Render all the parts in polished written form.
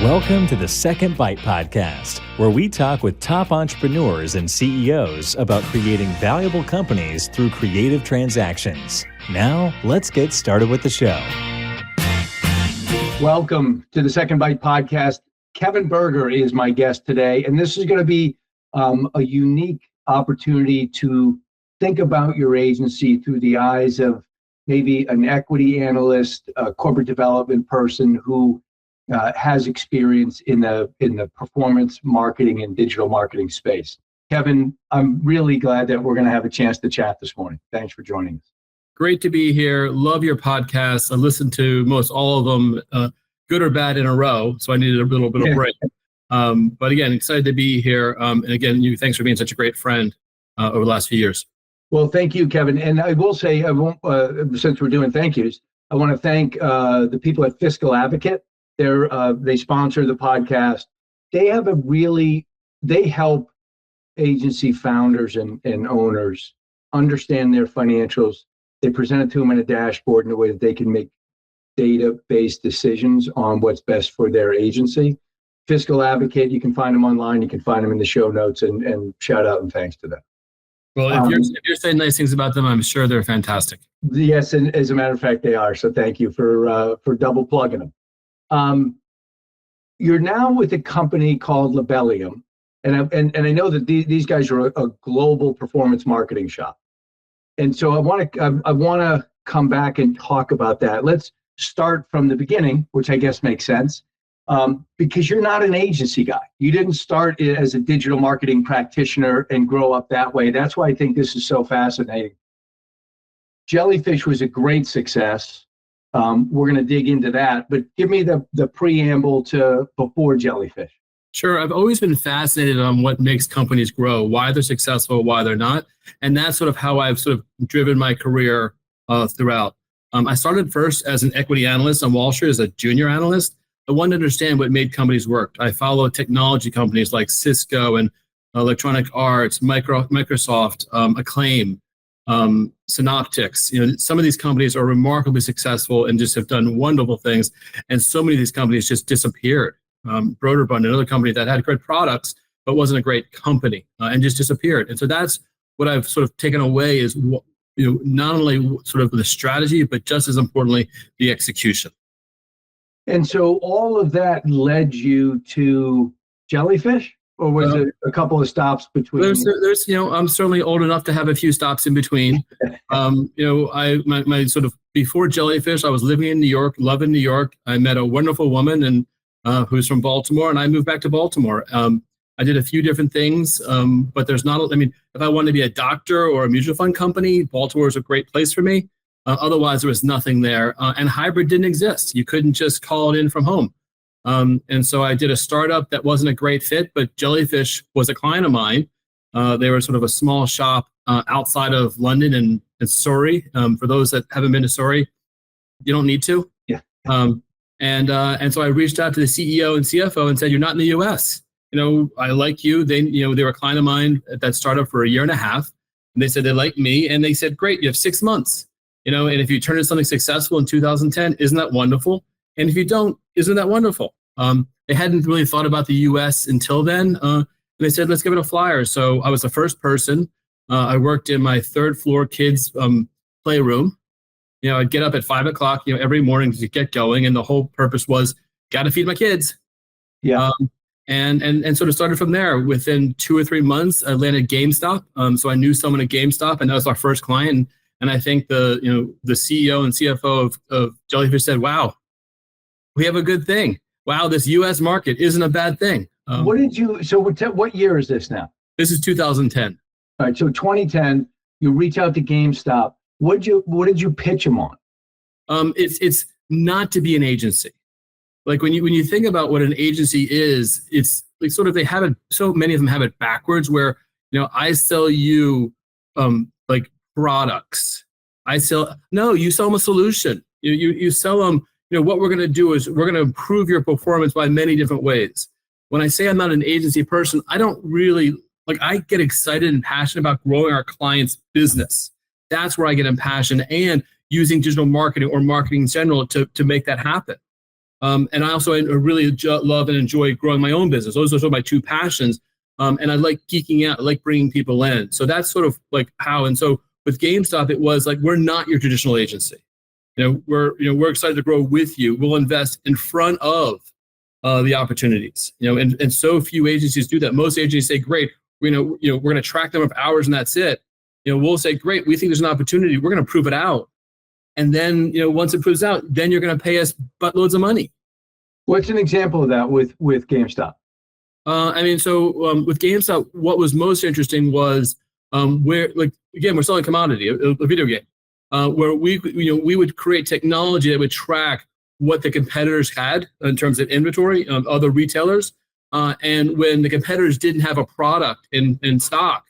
Welcome to the Second Bite Podcast, where we talk with top entrepreneurs and CEOs about creating valuable companies through creative transactions. Now, let's get started with the show. Welcome to the Second Bite Podcast. Kevin Buerger is my guest today, and this is going to be a unique opportunity to think about your agency through the eyes of maybe an equity analyst, a corporate development person who has experience in the performance marketing and digital marketing space. Kevin, I'm really glad that we're going to have a chance to chat this morning. Thanks for joining us. Great to be here. Love your podcast. I listened to most all of them, good or bad in a row, so I needed a little bit of break. But again, excited to be here. And again, thanks for being such a great friend over the last few years. Well, thank you, Kevin. And I will say, since we're doing thank yous, I want to thank the people at Fiscal Advocate. They sponsor the podcast. They help agency founders and owners understand their financials. They present it to them in a dashboard in a way that they can make data-based decisions on what's best for their agency. Fiscal Advocate, you can find them online. You can find them in the show notes, and shout out and thanks to them. Well, if you're saying nice things about them, I'm sure they're fantastic. Yes, and as a matter of fact, they are. So thank you for double plugging them. You're now with a company called Labelium, and I know that these guys are a global performance marketing shop, and so I want to come back and talk about that. Let's start from the beginning, which I guess makes sense, because you're not an agency guy. You didn't start as a digital marketing practitioner and grow up that way. That's why I think this is so fascinating. Jellyfish was a great success. We're going to dig into that, but give me the preamble to before Jellyfish. Sure. I've always been fascinated on what makes companies grow, why they're successful, why they're not. And that's sort of how I've sort of driven my career throughout. I started first as an equity analyst on Wall Street as a junior analyst. I wanted to understand what made companies work. I followed technology companies like Cisco and Electronic Arts, Microsoft, Acclaim, Synoptics. Some of these companies are remarkably successful and just have done wonderful things. And so many of these companies just disappeared. Broderbund, another company that had great products, but wasn't a great company and just disappeared. And so that's what I've sort of taken away is, not only sort of the strategy, but just as importantly, the execution. And so all of that led you to Jellyfish? Or was it a couple of stops between? There's, I'm certainly old enough to have a few stops in between. My sort of before Jellyfish, I was living in New York, loving New York. I met a wonderful woman and who's from Baltimore, and I moved back to Baltimore. I did a few different things, but there's not. If I wanted to be a doctor or a mutual fund company, Baltimore is a great place for me. Otherwise, there was nothing there, and hybrid didn't exist. You couldn't just call it in from home. And so I did a startup that wasn't a great fit, but Jellyfish was a client of mine. They were sort of a small shop outside of London and Surrey. For those that haven't been to Surrey, you don't need to. Yeah. And so I reached out to the CEO and CFO and said, "You're not in the U.S. I like you." They were a client of mine at that startup for a year and a half. And they said they like me, and they said, "Great, you have 6 months. And if you turn into something successful in 2010, isn't that wonderful? And if you don't, isn't that wonderful?" They hadn't really thought about the U.S. until then. And they said, "Let's give it a flyer." So I was the first person. I worked in my third floor kids' playroom. I'd get up at 5 o'clock, every morning to get going. And the whole purpose was, got to feed my kids. Yeah. And sort of started from there. Within 2 or 3 months, I landed GameStop. So I knew someone at GameStop, and that was our first client. And I think the CEO and CFO of Jellyfish said, "Wow, we have a good thing. Wow, this U.S. market isn't a bad thing." What year is this now? This is 2010. All right, so 2010, you reach out to GameStop. What did you pitch them on? It's not to be an agency. Like when you think about what an agency is, it's like sort of they have it. So many of them have it backwards, where I sell you like products. You sell them a solution. You sell them. What we're going to do is we're going to improve your performance by many different ways. When I say I'm not an agency person, I don't really I get excited and passionate about growing our clients' business. That's where I get impassioned, and using digital marketing or marketing in general to make that happen. And I also really love and enjoy growing my own business. Those are sort of my two passions. And I like geeking out. I like bringing people in. So that's sort of like how. And so with GameStop, it was like, we're not your traditional agency. We're excited to grow with you. We'll invest in front of the opportunities. And so few agencies do that. Most agencies say, great, we're going to track them of hours and that's it. We'll say, great, we think there's an opportunity. We're going to prove it out. And then, once it proves out, then you're going to pay us buttloads of money. What's an example of that with GameStop? With GameStop, what was most interesting was we're selling a commodity, a video game, where we would create technology that would track what the competitors had in terms of inventory, other retailers, and when the competitors didn't have a product in stock,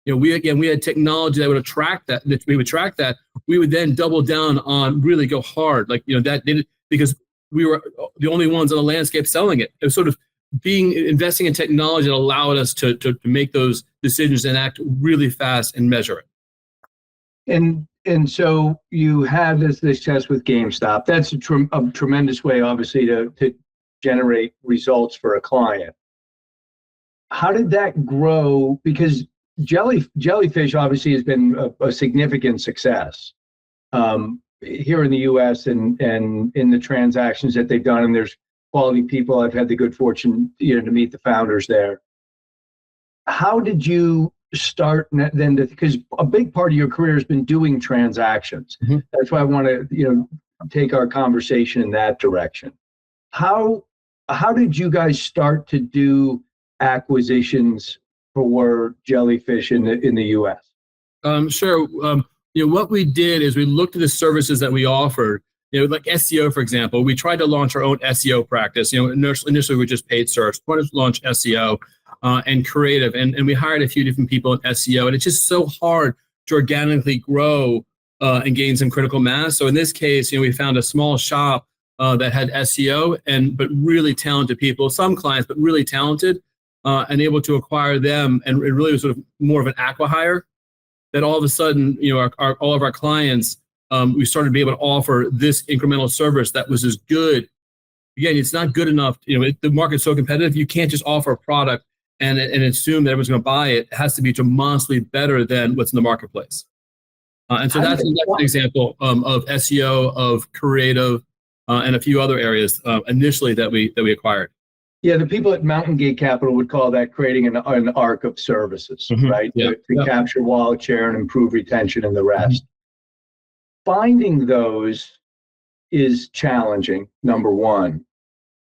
we had technology that would track that. We would then double down on really go hard, because we were the only ones on the landscape selling it. It was sort of investing in technology that allowed us to make those decisions and act really fast and measure it. And so you had this test with GameStop. That's a tremendous way, obviously, to generate results for a client. How did that grow? Because Jellyfish obviously has been a significant success here in the U.S. and in the transactions that they've done. And there's quality people. I've had the good fortune to meet the founders there. How did you start then? Because a big part of your career has been doing transactions. Mm-hmm. That's why I want to take our conversation in that direction. How did you guys start to do acquisitions for Jellyfish in the U.S.? Sure. What we did is we looked at the services that we offered. Like SEO, for example, we tried to launch our own SEO practice. Initially we just paid search. We wanted to launch SEO and creative, and we hired a few different people in SEO. And it's just so hard to organically grow and gain some critical mass. So in this case, we found a small shop that had SEO but really talented people. Some clients, but really talented, and able to acquire them. And it really was sort of more of an acqui-hire. That all of a sudden, all of our clients. We started to be able to offer this incremental service that was as good. Again, it's not good enough. The market's so competitive, you can't just offer a product and assume that everyone's going to buy it. It has to be demonstrably better than what's in the marketplace. And so that's an example of SEO, of creative, and a few other areas initially that we acquired. Yeah, the people at Mountain Gate Capital would call that creating an arc of services, mm-hmm. right? Yeah. To capture wallet share and improve retention and the rest. Mm-hmm. Finding those is challenging, number one.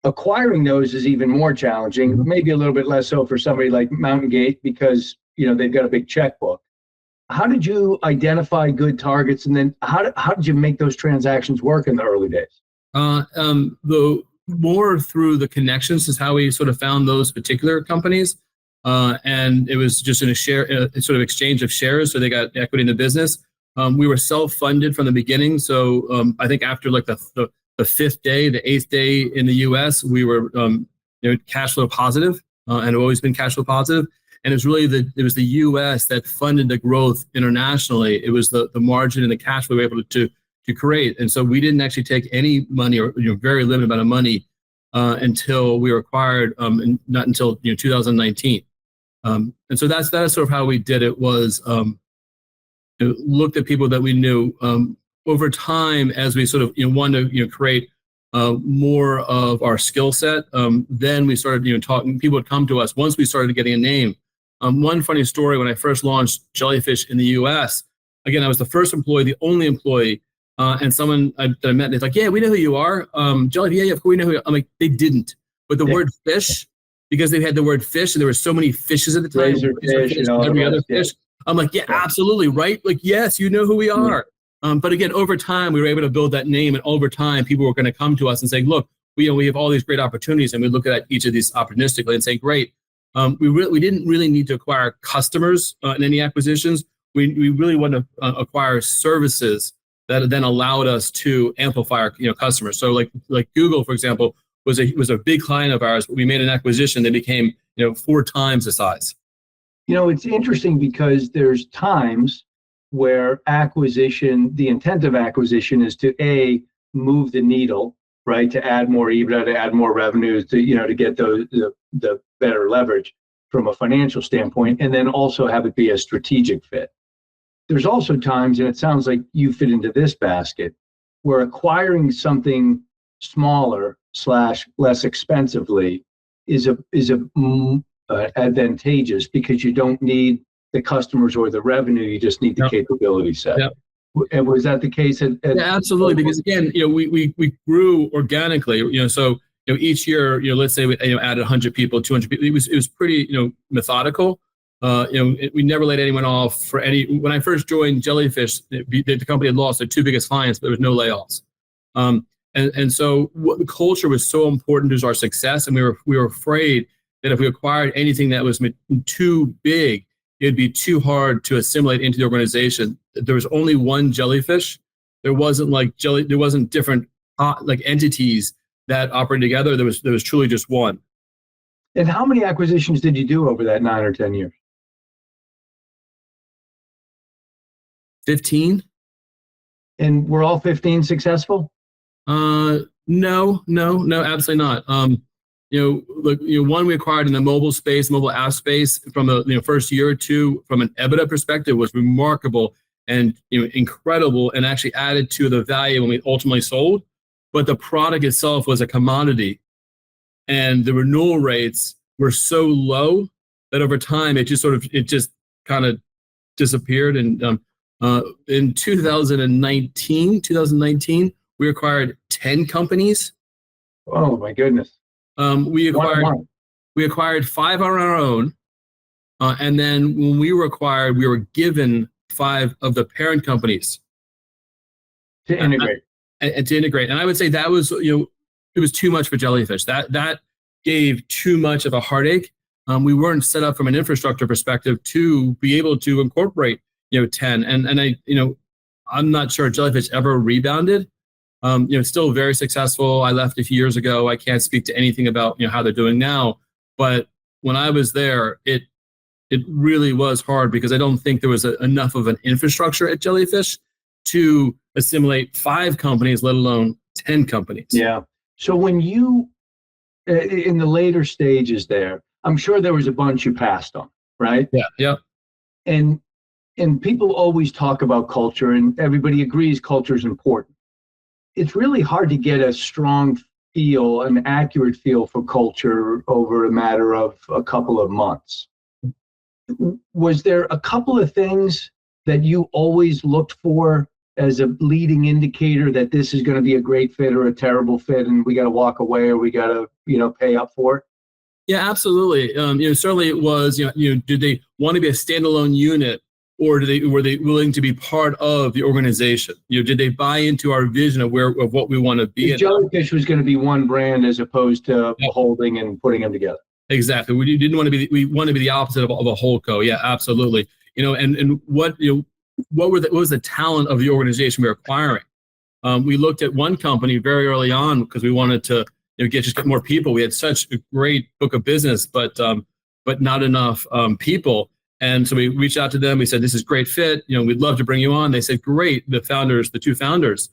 Acquiring those is even more challenging, mm-hmm. maybe a little bit less so for somebody like Mountain Gate because they've got a big checkbook. How did you identify good targets, and then how did you make those transactions work in the early days? More through the connections is how we sort of found those particular companies, and it was just in a sort of exchange of shares, so they got equity in the business. We were self-funded from the beginning, so I think after like the fifth day, the eighth day in the U.S., we were cash flow positive, and have always been cash flow positive. And it was really the U.S. that funded the growth internationally. It was the margin and the cash flow we were able to create. And so we didn't actually take any money or very limited amount of money until we were acquired, and not until 2019. And so that's sort of how we did it. Was looked at people that we knew over time as we sort of wanted to create more of our skill set. Then we started talking. People would come to us once we started getting a name. One funny story: when I first launched Jellyfish in the U.S., again I was the first employee, the only employee. And someone that I met, they're like, "Yeah, we know who you are, Jellyfish. Yeah, of course we know who you are." I'm like, they didn't, but the word fish, because they had the word fish, and there were so many fishes at the time. Fish, every other fish. I'm like, yeah, absolutely, right? Like, yes, you know who we are. But again, over time, we were able to build that name, and over time, people were going to come to us and say, "Look, we have all these great opportunities," and we look at each of these opportunistically and say, "Great." We didn't really need to acquire customers in any acquisitions. We really want to acquire services that then allowed us to amplify our customers. So like Google, for example, was a big client of ours, but we made an acquisition that became 4 times the size. It's interesting because there's times where the intent of acquisition is to move the needle right? To add more EBITDA, to add more revenues, to get the better leverage from a financial standpoint, and then also have it be a strategic fit. There's also times, and it sounds like you fit into this basket, where acquiring something smaller / less expensively is advantageous because you don't need the customers or the revenue, you just need the capability set. Yep. And was that the case at yeah, absolutely, because again, we grew organically, so each year, let's say we added 100 people, 200 people. It was pretty methodical. We never laid anyone off for any. When I first joined Jellyfish, the company had lost their 2 biggest clients, but there was no layoffs. And so the culture was so important to our success, and we were afraid that if we acquired anything that was too big, it'd be too hard to assimilate into the organization. There was only one Jellyfish. There wasn't there wasn't different entities that operated together. There was truly just one. And how many acquisitions did you do over that 9 or 10 years? 15. And were all 15 successful? No, absolutely not. One we acquired in the mobile app space from the first year or two from an EBITDA perspective was remarkable and incredible, and actually added to the value when we ultimately sold. But the product itself was a commodity, and the renewal rates were so low that over time it just kind of disappeared. And in 2019, we acquired 10 companies. Oh my goodness! We acquired 5 on our own, and then when we were acquired, we were given 5 of the parent companies to integrate. And I would say that was it was too much for Jellyfish. That gave too much of a heartache. We weren't set up from an infrastructure perspective to be able to incorporate 10. And I'm not sure Jellyfish ever rebounded. It's still very successful. I left a few years ago. I can't speak to anything about how they're doing now. But when I was there, it really was hard because I don't think there was enough of an infrastructure at Jellyfish to assimilate 5 companies, let alone 10 companies. Yeah. So when you, in the later stages there, I'm sure there was a bunch you passed on, right? Yeah. And people always talk about culture, and everybody agrees culture is important. It's really hard to get a strong feel, an accurate feel for culture over a matter of a couple of months. Was there a couple of things that you always looked for as a leading indicator that this is going to be a great fit or a terrible fit, and we got to walk away or we got to pay up for it? Yeah, absolutely. Certainly it was. Did they want to be a standalone unit, or were they willing to be part of the organization? Did they buy into our vision of what we want to be? Jellyfish was going to be one brand as opposed to holding and putting them together. Exactly. We didn't want to be. We wanted to be the opposite of a holdco. Yeah, absolutely. And what was the talent of the organization we were acquiring? We looked at one company very early on because we wanted to get more people. We had such a great book of business, but not enough people. And so we reached out to them. We said, "This is a great fit. We'd love to bring you on." They said, "Great." The 2 founders,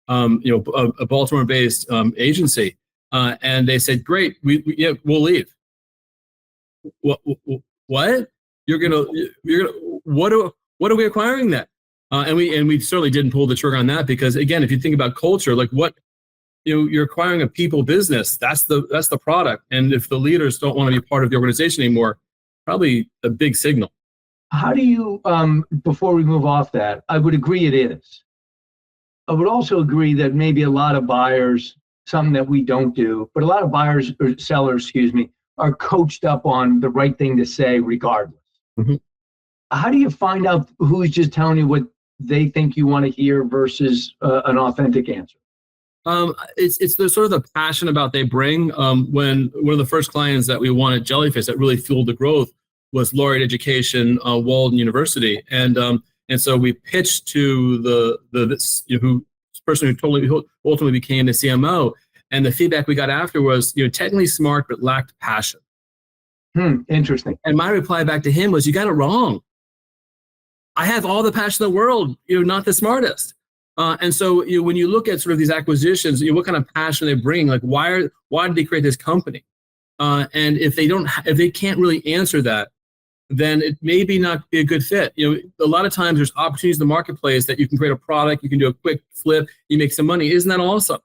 a Baltimore-based agency, and they said, "Great. We'll leave." What? You're gonna? What are we acquiring then? And we certainly didn't pull the trigger on that because, again, if you think about culture, like you're acquiring a people business. That's the product. And if the leaders don't want to be part of the organization anymore, probably a big signal. How do you? Before we move off that, I would agree it is. I would also agree that maybe a lot of buyers, something that we don't do, but a lot of buyers or sellers, are coached up on the right thing to say regardless. Mm-hmm. How do you find out who's just telling you what they think you want to hear versus an authentic answer? It's the sort of the passion about they bring. When one of the first clients that we won at Jellyfish that really fueled the growth was Laureate Education, Walden University, and so we pitched to this person who ultimately became the CMO. And the feedback we got after was, technically smart, but lacked passion. Interesting. And my reply back to him was, "You got it wrong. I have all the passion in the world. You're not the smartest." And so when you look at sort of these acquisitions, what kind of passion are they bringing? Like, why did they create this company? And if they can't really answer that, then it may not be a good fit. A lot of times there's opportunities in the marketplace that you can create a product, you can do a quick flip, you make some money. Isn't that awesome?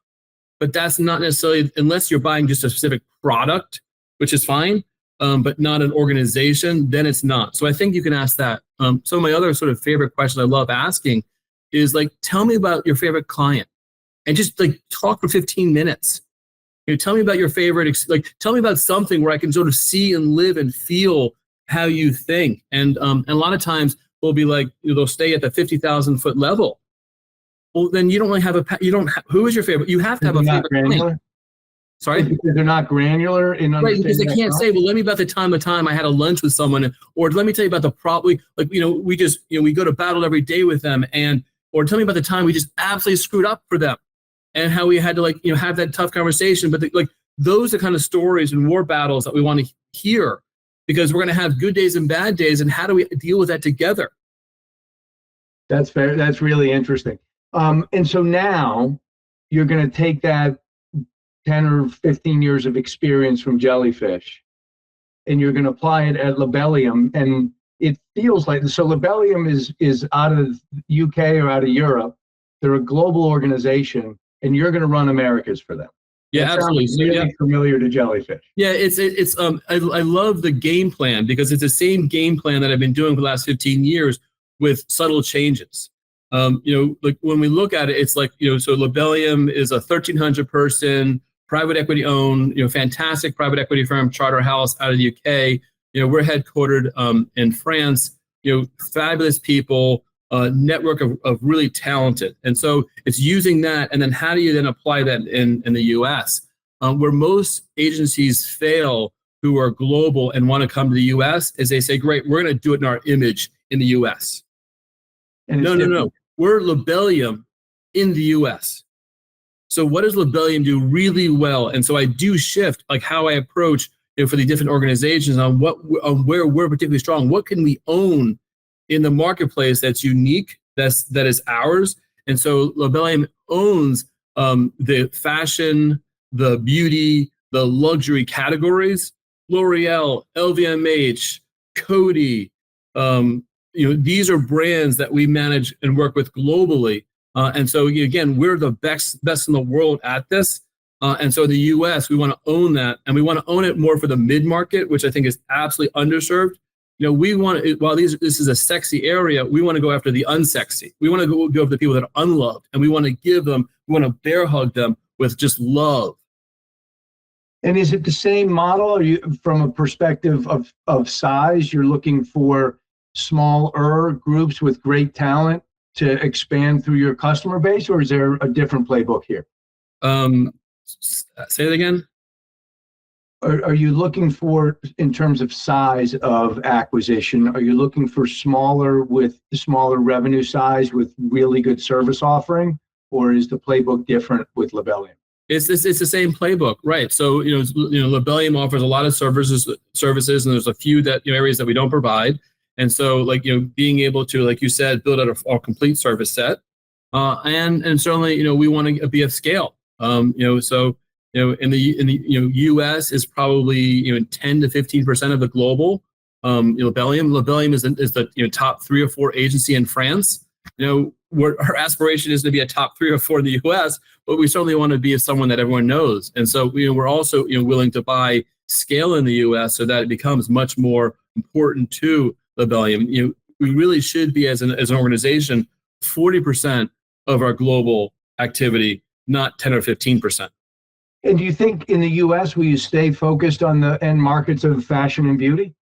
But that's not necessarily, unless you're buying just a specific product, which is fine, but not an organization, then it's not. So I think you can ask that. Some of my other sort of favorite questions I love asking is like, tell me about your favorite client, and just like talk for 15 minutes. Tell me about your favorite, tell me about something where I can sort of see and live and feel how you think. And a lot of times they'll be like, they'll stay at the 50,000 foot level. Well, then you don't really have who is your favorite? You have to have a favorite client. Sorry? Because they're not granular in understanding. Right, because they can't say, well, let me about the time I had a lunch with someone, or let me tell you about the problem. We go to battle every day with them, or tell me about the time we just absolutely screwed up for them, and how we had to have that tough conversation. But those are kind of stories and war battles that we want to hear, because we're going to have good days and bad days, and how do we deal with that together? That's fair. That's really interesting. And so now you're going to take that 10 or 15 years of experience from Jellyfish, and you're going to apply it at Labelium. And it feels like, so Labelium is out of UK or out of Europe. They're a global organization, and you're going to run Americas for them. Yeah, that absolutely. Sounds really familiar to Jellyfish. Yeah, I love the game plan, because it's the same game plan that I've been doing for the last 15 years with subtle changes. Like when we look at it, it's like, so Labelium is a 1,300 person, private equity owned, fantastic private equity firm, charter house out of the UK. We're headquartered in France, fabulous people, network of really talented. And so it's using that. And then how do you then apply that in the US? Where most agencies fail who are global and want to come to the US is they say, great, we're going to do it in our image in the US. No. We're Labelium in the US. So what does Labelium do really well? And so I do shift like how I approach for the different organizations on where we're particularly strong. What can we own in the marketplace that's unique, that is ours? And so Labelium owns the fashion, the beauty, the luxury categories. L'Oreal, LVMH, Coty, these are brands that we manage and work with globally. And so again, we're the best in the world at this. And so in the US, we want to own that, and we want to own it more for the mid-market, which I think is absolutely underserved. We want to, while this is a sexy area, we want to go after the unsexy. We want to go after the people that are unloved, and we want to bear hug them with just love. And is it the same model? Are you, from a perspective of size, you're looking for smaller groups with great talent to expand through your customer base, or is there a different playbook here? Say it again. Are you looking for, in terms of size of acquisition, are you looking for smaller revenue size with really good service offering, or is the playbook different with Labelium? It's the same playbook, right? So Labelium offers a lot of services, and there's a few areas that we don't provide. And so, being able to, like you said, build out a complete service set, and certainly, we want to be at scale. In the U.S. is probably 10 to 15% of the global. Labelium is the top 3 or 4 agency in France. Our aspiration is to be a top 3 or 4 in the U.S., but we certainly want to be someone that everyone knows. And so we're also willing to buy scale in the U.S. so that it becomes much more important to Labelium. We really should be, as an organization, 40% of our global activity, not 10 or 15%. And do you think in the U.S. will you stay focused on the end markets of fashion and beauty?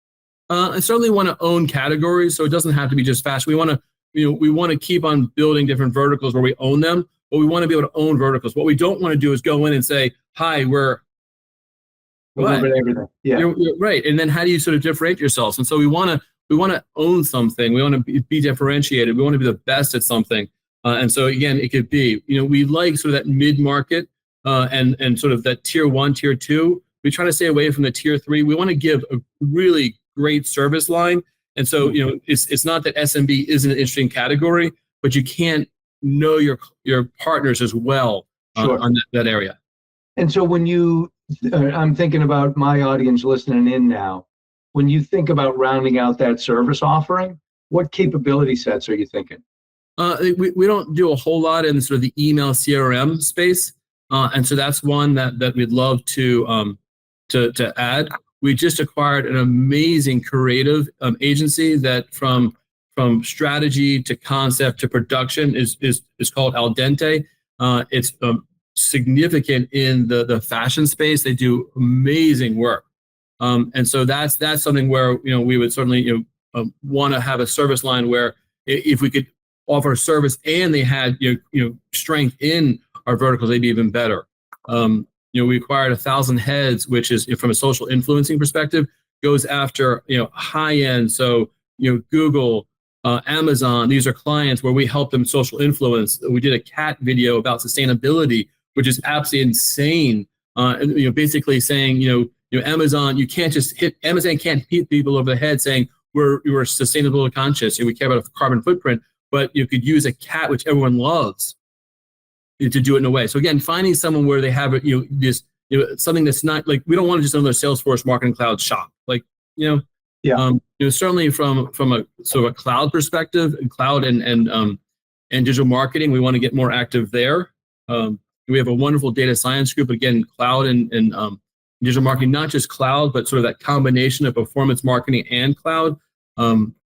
I certainly want to own categories, so it doesn't have to be just fashion. We want to keep on building different verticals where we own them, but we want to be able to own verticals. What we don't want to do is go in and say, "Hi, we're everything." Yeah, you're right. And then how do you sort of differentiate yourselves? And so we want to own something. We want to be differentiated. We want to be the best at something. And so again, it could be we like sort of that mid market. And sort of that tier 1, tier 2, we try to stay away from the tier 3. We want to give a really great service line. And so, it's not that SMB isn't an interesting category, but you can't know your partners as well Sure. on that area. And so when I'm thinking about my audience listening in now, when you think about rounding out that service offering, what capability sets are you thinking? We don't do a whole lot in sort of the email CRM space, and so that's one that we'd love to add. We just acquired an amazing creative agency that from strategy to concept to production is called Al Dente. It's significant in the fashion space. They do amazing work, and so that's something where we would certainly want to have a service line where if we could offer a service and they had strength in our verticals, they'd be even better. We acquired 1,000 Heads, which is from a social influencing perspective, goes after high end. So Google, Amazon, these are clients where we help them social influence. We did a cat video about sustainability, which is absolutely insane. And basically saying Amazon, Amazon can't hit people over the head saying we're sustainable conscious and we care about a carbon footprint. But you could use a cat, which everyone loves, to do it in a way. So again, finding someone where they have something that's not like, we don't want to just another Salesforce Marketing Cloud shop. Like certainly from a sort of a cloud perspective, cloud and digital marketing, we want to get more active there. We have a wonderful data science group, again, cloud and digital marketing, not just cloud, but sort of that combination of performance marketing and cloud.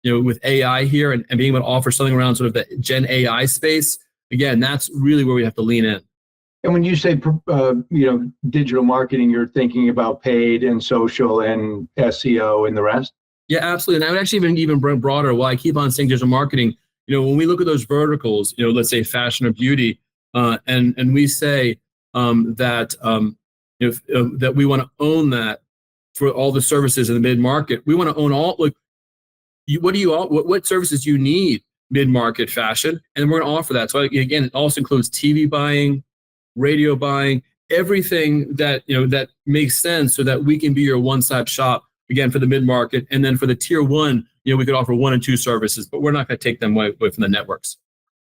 With AI here and being able to offer something around sort of the Gen AI space, again, that's really where we have to lean in. And when you say, digital marketing, you're thinking about paid and social and SEO and the rest? Yeah, absolutely. And I would actually even bring broader. While I keep on saying digital marketing, when we look at those verticals, let's say fashion or beauty, and we say that we want to own that for all the services in the mid market. We want to own all. Like, what services you need mid-market fashion, and we're going to offer that. So again, it also includes TV buying, radio buying, everything that that makes sense, so that we can be your one-stop shop again for the mid-market, and then for the tier one, we could offer 1 and 2 services, but we're not going to take them away from the networks.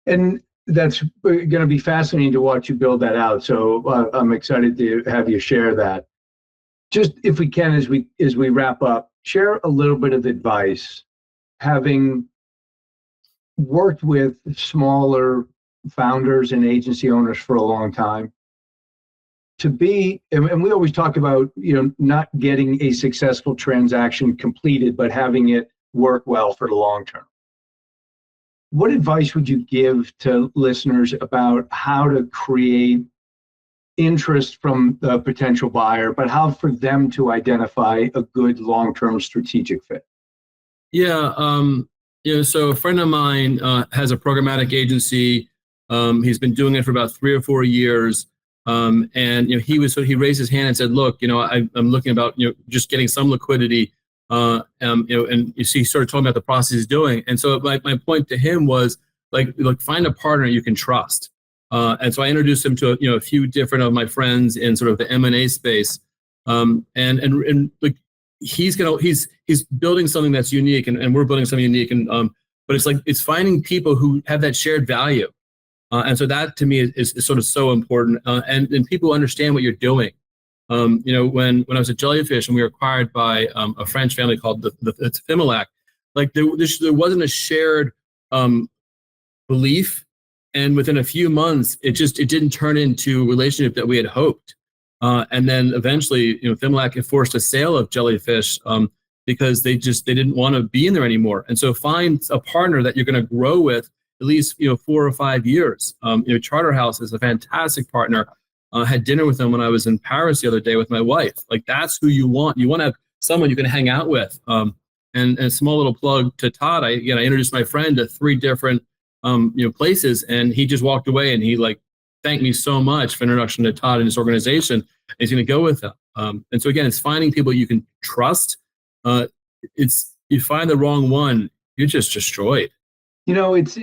And that's going to be fascinating to watch you build that out. So I'm excited to have you share that. Just if we can, as we wrap up, share a little bit of advice, having worked with smaller founders and agency owners for a long time, to be, and we always talk about, not getting a successful transaction completed, but having it work well for the long term. What advice would you give to listeners about how to create interest from the potential buyer, but how for them to identify a good long-term strategic fit? Yeah, so a friend of mine has a programmatic agency. He's been doing it for about 3 or 4 years, and he raised his hand and said, "Look, I'm looking about just getting some liquidity." And he started talking about the process he's doing, and so my point to him was like find a partner you can trust. And so I introduced him to a few different of my friends in sort of the M&A space, and like. He's building something that's unique, and we're building something unique, and but it's finding people who have that shared value, and so that to me is sort of so important, and people understand what you're doing. When I was at Jellyfish and we were acquired by a French family called the Fimilac, like there wasn't a shared belief, and within a few months it didn't turn into a relationship that we had hoped. And then eventually, Fimilac forced a sale of Jellyfish because they didn't want to be in there anymore. And so find a partner that you're going to grow with at least 4 or 5 years. Charterhouse is a fantastic partner. Had dinner with them when I was in Paris the other day with my wife. Like that's who you want. You want to have someone you can hang out with. And a small little plug to Todd. I introduced my friend to 3 different places, and he just walked away and he thanked me so much for introduction to Todd and his organization. And he's going to go with them. And so again, it's finding people you can trust. You find the wrong one, you're just destroyed. It's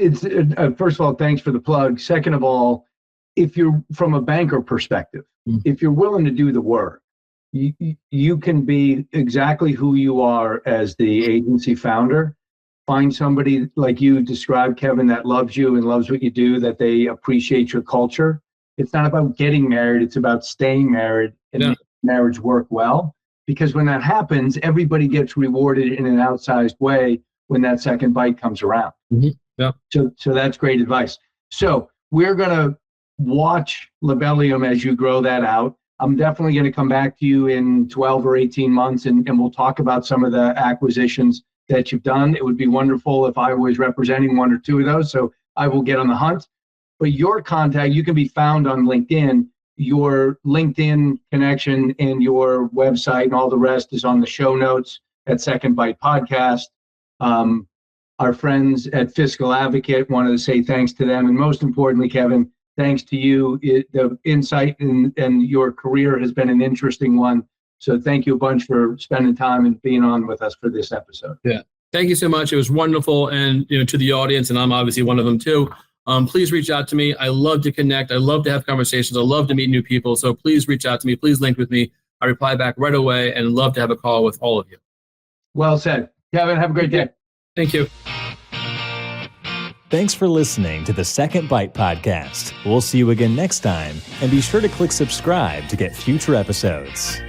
first of all, thanks for the plug. Second of all, if you're from a banker perspective, if you're willing to do the work, you can be exactly who you are as the agency founder, find somebody like you described, Kevin, that loves you and loves what you do, that they appreciate your culture. It's not about getting married. It's about staying married and making marriage work well. Because when that happens, everybody gets rewarded in an outsized way when that second bite comes around. Mm-hmm. Yeah. So that's great advice. So we're going to watch Labelium as you grow that out. I'm definitely going to come back to you in 12 or 18 months and we'll talk about some of the acquisitions that you've done. It would be wonderful if I was representing one or two of those. So I will get on the hunt. But your contact, you can be found on LinkedIn. Your LinkedIn connection and your website and all the rest is on the show notes at Second Bite Podcast. Our friends at Fiscal Advocate, wanted to say thanks to them. And most importantly, Kevin, thanks to you. The insight and your career has been an interesting one. So thank you a bunch for spending time and being on with us for this episode. Yeah. Thank you so much. It was wonderful. And to the audience, and I'm obviously one of them too, please reach out to me. I love to connect. I love to have conversations. I love to meet new people. So please reach out to me. Please link with me. I reply back right away and love to have a call with all of you. Well said. Kevin, have a great day. Thank you. Thanks for listening to the Second Bite Podcast. We'll see you again next time, and be sure to click subscribe to get future episodes.